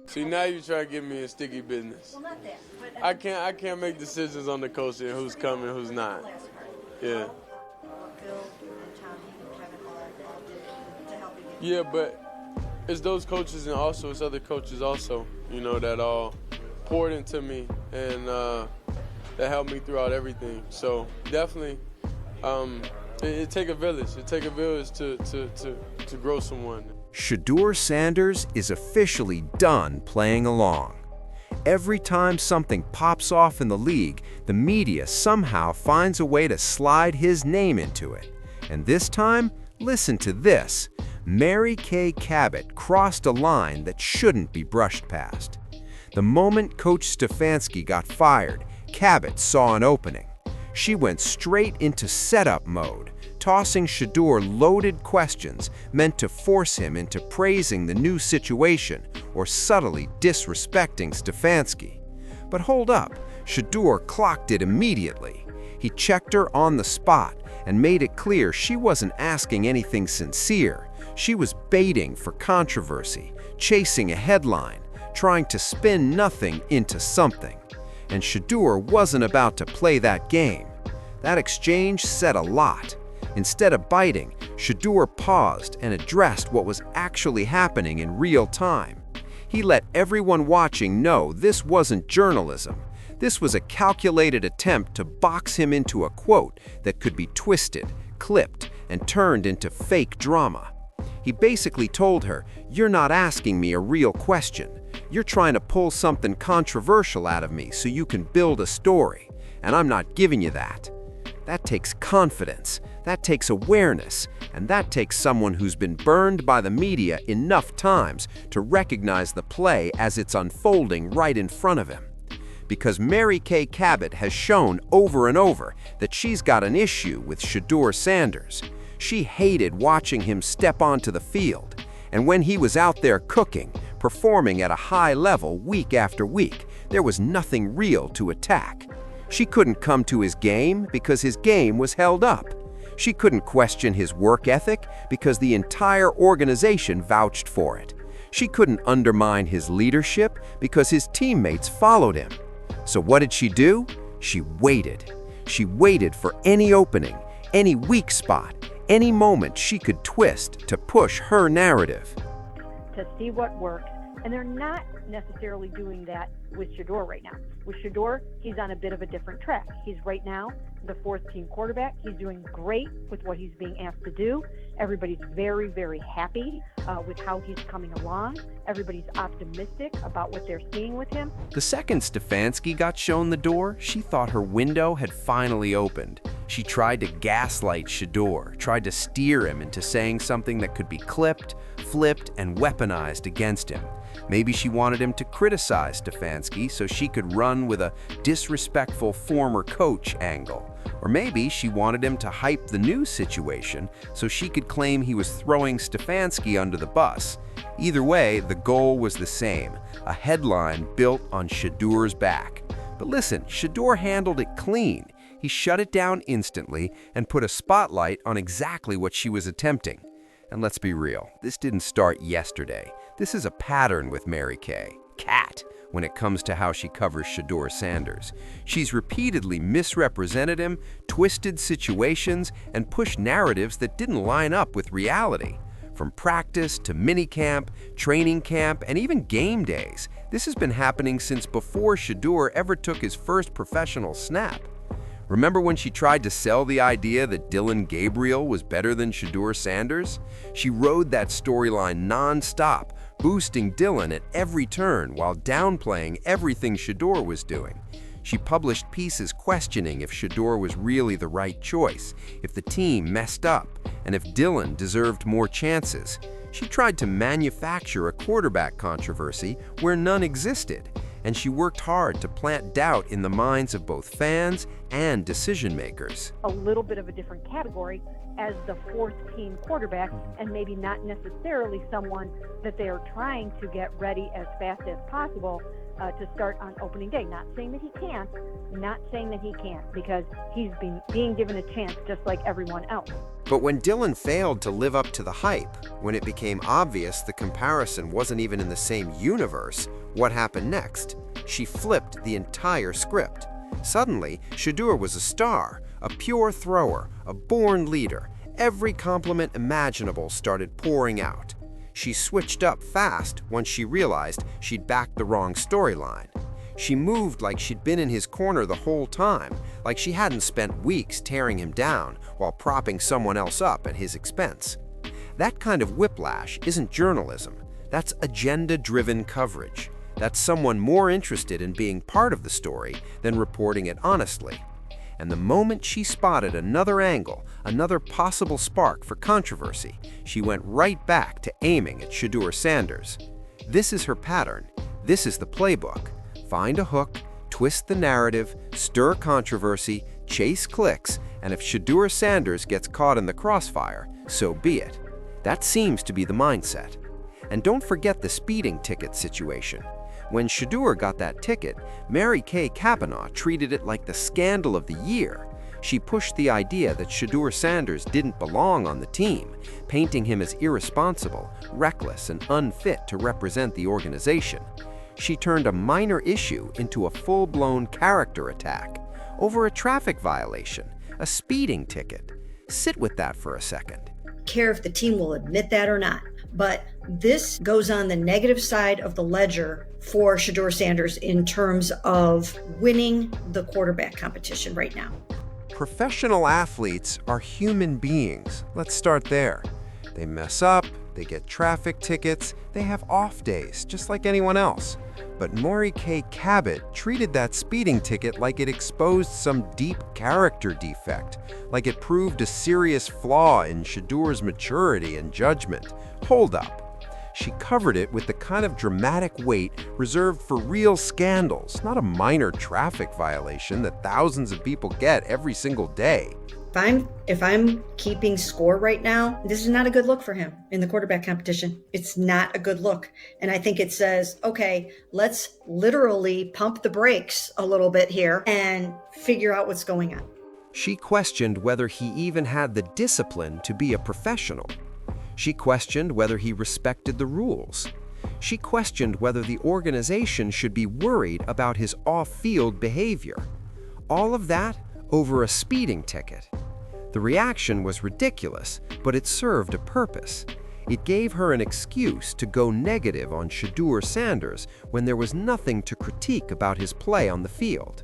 See, now you try to get me in sticky business. Well, not that, but I can't make decisions on the coach and who's coming, who's not. last part. Yeah. Bill and Tommy and Kevin all did to help you get Yeah, but it's those coaches and also it's other coaches also, that all poured into me and that helped me throughout everything. So definitely, it take a village. It take a village to grow someone. Shedeur Sanders is officially done playing along. Every time something pops off in the league, the media somehow finds a way to slide his name into it. And this time, listen to this. Mary Kay Cabot crossed a line that shouldn't be brushed past. The moment Coach Stefanski got fired, Cabot saw an opening. She went straight into setup mode, tossing Shedeur loaded questions meant to force him into praising the new situation or subtly disrespecting Stefanski. But hold up, Shedeur clocked it immediately. He checked her on the spot and made it clear she wasn't asking anything sincere. She was baiting for controversy, chasing a headline, trying to spin nothing into something. And Shedeur wasn't about to play that game. That exchange said a lot. Instead of biting, Shedeur paused and addressed what was actually happening in real time. He let everyone watching know this wasn't journalism. This was a calculated attempt to box him into a quote that could be twisted, clipped, and turned into fake drama. He basically told her, "You're not asking me a real question. You're trying to pull something controversial out of me so you can build a story, and I'm not giving you that." That takes confidence, that takes awareness, and that takes someone who's been burned by the media enough times to recognize the play as it's unfolding right in front of him. Because Mary Kay Cabot has shown over and over that she's got an issue with Shedeur Sanders. She hated watching him step onto the field, and when he was out there cooking, performing at a high level week after week, there was nothing real to attack. She couldn't come to his game because his game was held up. She couldn't question his work ethic because the entire organization vouched for it. She couldn't undermine his leadership because his teammates followed him. So what did she do? She waited. She waited for any opening, any weak spot, any moment she could twist to push her narrative. To see what works, and they're not necessarily doing that with Shedeur right now. With Shedeur, he's on a bit of a different track. He's right now the fourth-team quarterback. He's doing great with what he's being asked to do. Everybody's very, very happy with how he's coming along. Everybody's optimistic about what they're seeing with him. The second Stefanski got shown the door, she thought her window had finally opened. She tried to gaslight Shedeur, tried to steer him into saying something that could be clipped, flipped, and weaponized against him. Maybe she wanted him to criticize Stefanski so she could run with a disrespectful former coach angle. Or maybe she wanted him to hype the new situation so she could claim he was throwing Stefanski under the bus. Either way, the goal was the same, a headline built on Shedeur's back. But listen, Shedeur handled it clean. He shut it down instantly and put a spotlight on exactly what she was attempting. And let's be real, this didn't start yesterday. This is a pattern with Mary Kay. Cat, when it comes to how she covers Shedeur Sanders. She's repeatedly misrepresented him, twisted situations, and pushed narratives that didn't line up with reality. From practice to minicamp, training camp, and even game days, this has been happening since before Shedeur ever took his first professional snap. Remember when she tried to sell the idea that Dillon Gabriel was better than Shedeur Sanders? She rode that storyline non-stop, boosting Dillon at every turn while downplaying everything Shedeur was doing. She published pieces questioning if Shedeur was really the right choice, if the team messed up, and if Dillon deserved more chances. She tried to manufacture a quarterback controversy where none existed, and she worked hard to plant doubt in the minds of both fans and decision-makers. A little bit of a different category as the fourth-team quarterback, and maybe not necessarily someone that they are trying to get ready as fast as possible to start on opening day. Not saying that he can't, not saying that he can't, because he's being given a chance just like everyone else. But when Dylan failed to live up to the hype, when it became obvious the comparison wasn't even in the same universe, what happened next? She flipped the entire script. Suddenly, Shedeur was a star, a pure thrower, a born leader. Every compliment imaginable started pouring out. She switched up fast once she realized she'd backed the wrong storyline. She moved like she'd been in his corner the whole time, like she hadn't spent weeks tearing him down while propping someone else up at his expense. That kind of whiplash isn't journalism. That's agenda-driven coverage. That's someone more interested in being part of the story than reporting it honestly. And the moment she spotted another angle, another possible spark for controversy, she went right back to aiming at Shedeur Sanders. This is her pattern. This is the playbook. Find a hook, twist the narrative, stir controversy, chase clicks, and if Shedeur Sanders gets caught in the crossfire, so be it. That seems to be the mindset. And don't forget the speeding ticket situation. When Shedeur got that ticket, Mary Kay Cabot treated it like the scandal of the year. She pushed the idea that Shedeur Sanders didn't belong on the team, painting him as irresponsible, reckless, and unfit to represent the organization. She turned a minor issue into a full-blown character attack over a traffic violation, a speeding ticket. Sit with that for a second. Care if the team will admit that or not, but this goes on the negative side of the ledger for Shedeur Sanders in terms of winning the quarterback competition right now. Professional athletes are human beings. Let's start there. They mess up, they get traffic tickets, they have off days, just like anyone else. But Mary Kay Cabot treated that speeding ticket like it exposed some deep character defect, like it proved a serious flaw in Shedeur's maturity and judgment. Hold up. She covered it with the kind of dramatic weight reserved for real scandals, not a minor traffic violation that thousands of people get every single day. If I'm keeping score right now, this is not a good look for him in the quarterback competition. It's not a good look. And I think it says, okay, let's literally pump the brakes a little bit here and figure out what's going on. She questioned whether he even had the discipline to be a professional. She questioned whether he respected the rules. She questioned whether the organization should be worried about his off-field behavior. All of that over a speeding ticket. The reaction was ridiculous, but it served a purpose. It gave her an excuse to go negative on Shedeur Sanders when there was nothing to critique about his play on the field.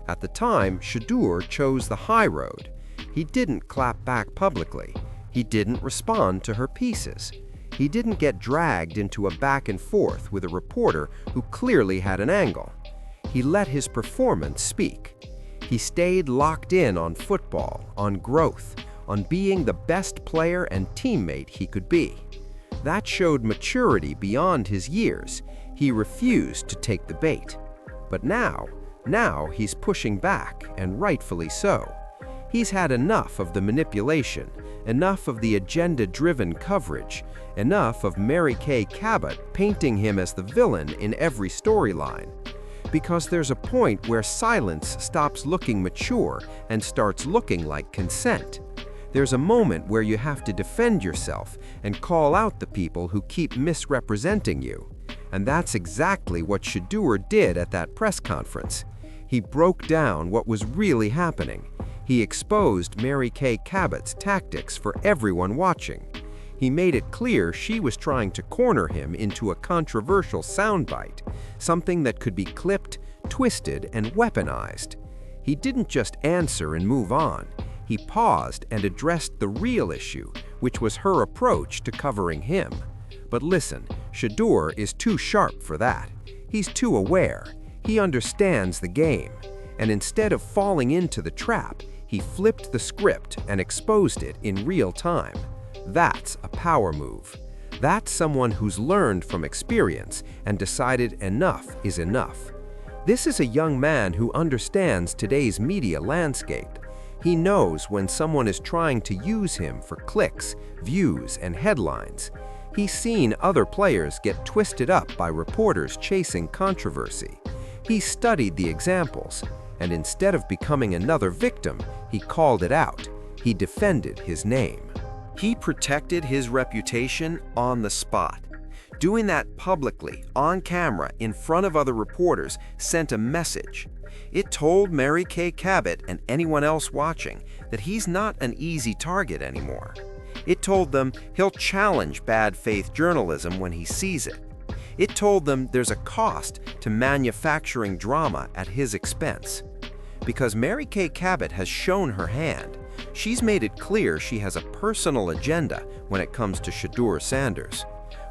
At the time, Shedeur chose the high road. He didn't clap back publicly. He didn't respond to her pieces. He didn't get dragged into a back and forth with a reporter who clearly had an angle. He let his performance speak. He stayed locked in on football, on growth, on being the best player and teammate he could be. That showed maturity beyond his years. He refused to take the bait. But now he's pushing back, and rightfully so. He's had enough of the manipulation, enough of the agenda-driven coverage, enough of Mary Kay Cabot painting him as the villain in every storyline. Because there's a point where silence stops looking mature and starts looking like consent. There's a moment where you have to defend yourself and call out the people who keep misrepresenting you. And that's exactly what Shedeur did at that press conference. He broke down what was really happening. He exposed Mary Kay Cabot's tactics for everyone watching. He made it clear she was trying to corner him into a controversial soundbite, something that could be clipped, twisted, and weaponized. He didn't just answer and move on. He paused and addressed the real issue, which was her approach to covering him. But listen, Shedeur is too sharp for that. He's too aware. He understands the game. And instead of falling into the trap, he flipped the script and exposed it in real time. That's a power move. That's someone who's learned from experience and decided enough is enough. This is a young man who understands today's media landscape. He knows when someone is trying to use him for clicks, views, and headlines. He's seen other players get twisted up by reporters chasing controversy. He studied the examples, and instead of becoming another victim, he called it out. He defended his name. He protected his reputation on the spot. Doing that publicly, on camera, in front of other reporters, sent a message. It told Mary Kay Cabot and anyone else watching that he's not an easy target anymore. It told them he'll challenge bad faith journalism when he sees it. It told them there's a cost to manufacturing drama at his expense. Because Mary Kay Cabot has shown her hand, she's made it clear she has a personal agenda when it comes to Shedeur Sanders.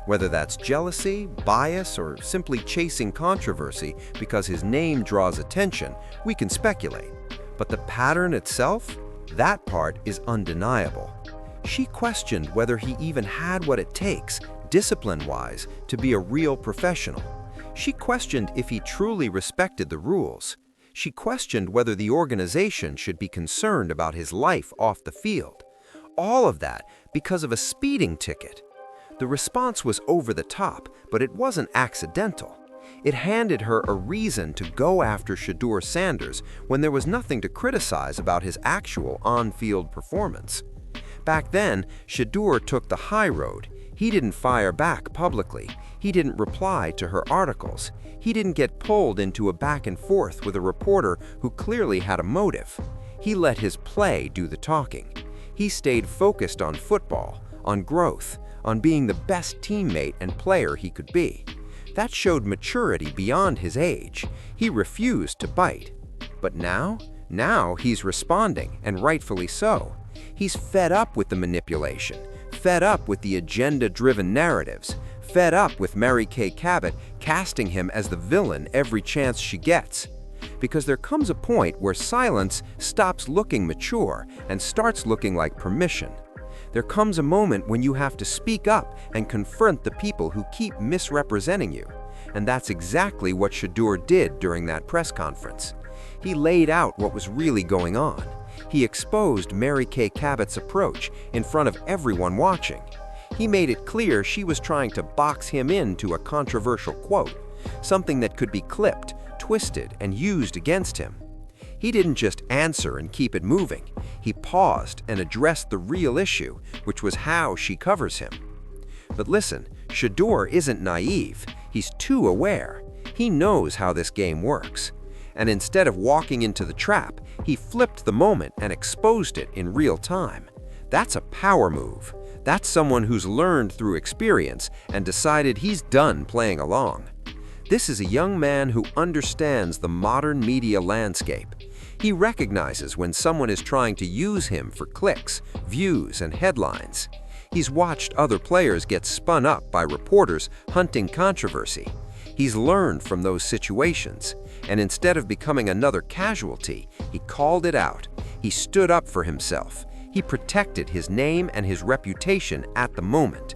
Whether that's jealousy, bias, or simply chasing controversy because his name draws attention, we can speculate. But the pattern itself, that part is undeniable. She questioned whether he even had what it takes, discipline-wise, to be a real professional. She questioned if he truly respected the rules. She questioned whether the organization should be concerned about his life off the field. All of that because of a speeding ticket. The response was over the top, but it wasn't accidental. It handed her a reason to go after Shedeur Sanders when there was nothing to criticize about his actual on-field performance. Back then, Shedeur took the high road. He didn't fire back publicly. He didn't reply to her articles. He didn't get pulled into a back and forth with a reporter who clearly had a motive. He let his play do the talking. He stayed focused on football, on growth, on being the best teammate and player he could be. That showed maturity beyond his age. He refused to bite. But now he's responding, and rightfully so. He's fed up with the manipulation, fed up with the agenda-driven narratives, fed up with Mary Kay Cabot casting him as the villain every chance she gets. Because there comes a point where silence stops looking mature and starts looking like permission. There comes a moment when you have to speak up and confront the people who keep misrepresenting you. And that's exactly what Shedeur did during that press conference. He laid out what was really going on. He exposed Mary Kay Cabot's approach in front of everyone watching. He made it clear she was trying to box him into a controversial quote, something that could be clipped, twisted, and used against him. He didn't just answer and keep it moving. He paused and addressed the real issue, which was how she covers him. But listen, Shedeur isn't naive. He's too aware. He knows how this game works. And instead of walking into the trap, he flipped the moment and exposed it in real time. That's a power move. That's someone who's learned through experience and decided he's done playing along. This is a young man who understands the modern media landscape. He recognizes when someone is trying to use him for clicks, views, and headlines. He's watched other players get spun up by reporters hunting controversy. He's learned from those situations, and instead of becoming another casualty, he called it out. He stood up for himself. He protected his name and his reputation at the moment.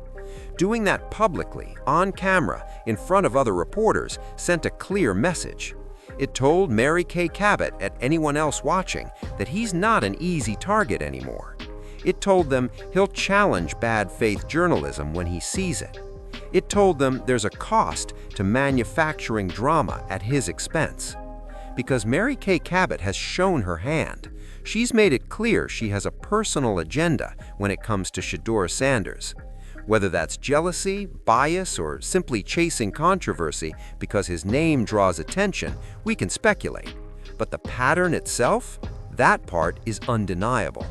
Doing that publicly, on camera, in front of other reporters, sent a clear message. It told Mary Kay Cabot and anyone else watching that he's not an easy target anymore. It told them he'll challenge bad faith journalism when he sees it. It told them there's a cost to manufacturing drama at his expense. Because Mary Kay Cabot has shown her hand, she's made it clear she has a personal agenda when it comes to Shedeur Sanders. Whether that's jealousy, bias, or simply chasing controversy because his name draws attention, we can speculate. But the pattern itself, that part is undeniable.